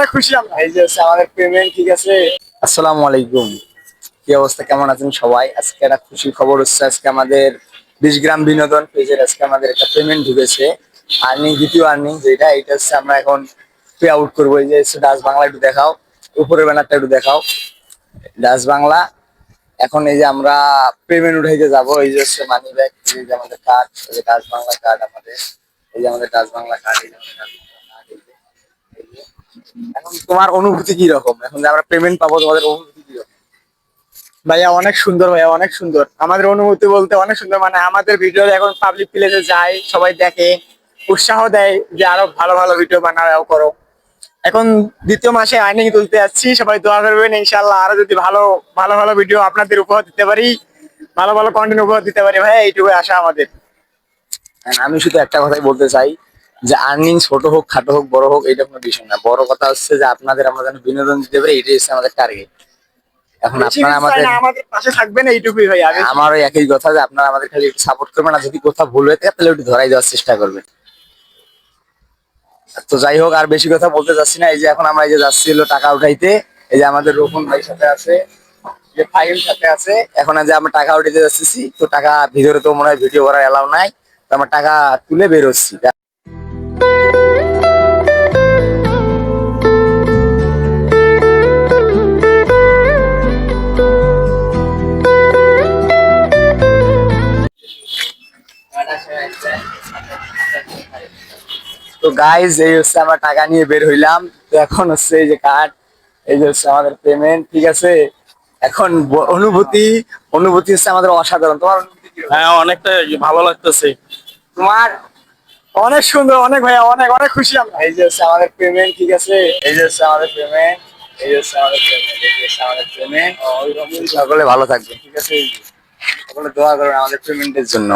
অনেক খুশি আমরা। এই যে হচ্ছে আমাদের পেমেন্ট, ঠিক আছে। আসসালামু আলাইকুম, কি অবস্থা, কেমন আছেন সবাই? আজকে একটা খুশি খবর হচ্ছে, আজকে আমাদের 20 গ্রাম বিনোদন পেজের আজকে আমাদের একটা পেমেন্ট ঢুকেছে। আর্নিং, দ্বিতীয় আর্নিং যেটা, এটা হচ্ছে আমরা এখন পে আউট করবো। এই যে হচ্ছে ডাচ বাংলা, একটু দেখাও উপরের ব্যানারটা, একটু দেখাও ডাচ বাংলা। এখন এই যে আমরা পেমেন্ট উঠাইতে যাবো। এই যে হচ্ছে মানি ব্যাগ, এই যে আমাদের কার্ড, এই যে ডাচ বাংলা কার্ড আমাদের, এই যে আমাদের ডাচ বাংলা কার্ড, এই যে আমাদের ডাচ বাংলা কার্ড, এই যে। এখন তোমার অনুভূতি কি রকম, এখন যে আমরা পেমেন্ট পাবো, তোমাদের অনুভূতি কি রকম? ভাইয়া অনেক সুন্দর, ভাইয়া অনেক সুন্দর। আমাদের অনুভূতি বলতে অনেক সুন্দর, মানে আমাদের ভিডিও এখন পাবলিক প্লেসে যায়, সবাই দেখে, উৎসাহ দেয় যে আরো ভালো ভালো ভিডিও বানাও করো। এখন দ্বিতীয় মাসে আর্নিং তুলতে যাচ্ছি, সবাই দোয়া করবেন ইনশাল্লাহ আরো যদি ভালো ভালো ভালো ভিডিও আপনাদের উপহার দিতে পারি, ভালো ভালো কন্টেন্ট উপহার দিতে পারি। ভাইয়া এইটুকু আশা আমাদের। And আমি শুধু একটা কথাই বলতে চাই, যে আর্নিং ছোট হোক খাটো হোক বড় হোক, এটা কোনো বিষয় না। বড় কথা হচ্ছে যে আপনাদের আমরা যেন বিনোদন দিতে পারি, এটাই হচ্ছে আমাদের টার্গেট। এখন বেশি আপনারা কিছু চাই আমাদের, না, আমাদের পাশে থাকবেন এইটুকুই ভাইয়া। আমারও একই কথা, যে আপনারা আমাদের খালি একটু সাপোর্ট করবেন, আর যদি কোথাও ভুল হয়ে থাকে তাহলে একটু ধরাই দেওয়ার চেষ্টা করবেন। তো যাই হোক, আর বেশি কথা বলতে চাচ্ছি না। এই যে এখন আমরা এই যে যাচ্ছি হলো টাকা উঠাইতে। এই যে আমাদের রোহন ভাই সাথে আছে, যে ফাইল সাথে আছে। এখন যে আমরা টাকা উঠাইতে যাচ্ছি, তো টাকা ভিতরে তো মনে হয় ভিডিও করার এলাও নাই, তো আমরা টাকা তুলে বের হচ্ছি। তো গাইজ, এই হচ্ছে আমরা টাকা নিয়ে বের হইলাম। তো এখন হচ্ছে এই যে কার্ড, এই যে হচ্ছে আমাদের পেমেন্ট, ঠিক আছে। এখন অনুভূতি, অনুভূতি হচ্ছে আমাদের অসাধারণ। তোমার অনুভূতি কি? হ্যাঁ, অনেকটা ভালো লাগতেছে। তোমার? অনেক সুন্দর, অনেক ভাইয়া, অনেক অনেক খুশি আমরা। এই যে হচ্ছে আমাদের পেমেন্ট, ঠিক আছে। এই যে হচ্ছে আমাদের পেমেন্ট, এই যে হচ্ছে আমাদের পেমেন্ট, এই যে হচ্ছে আমাদের পেমেন্ট। সকলে ভালো থাকবে, ঠিক আছে। সকলে দোয়া করবেন আমাদের পেমেন্টের জন্য।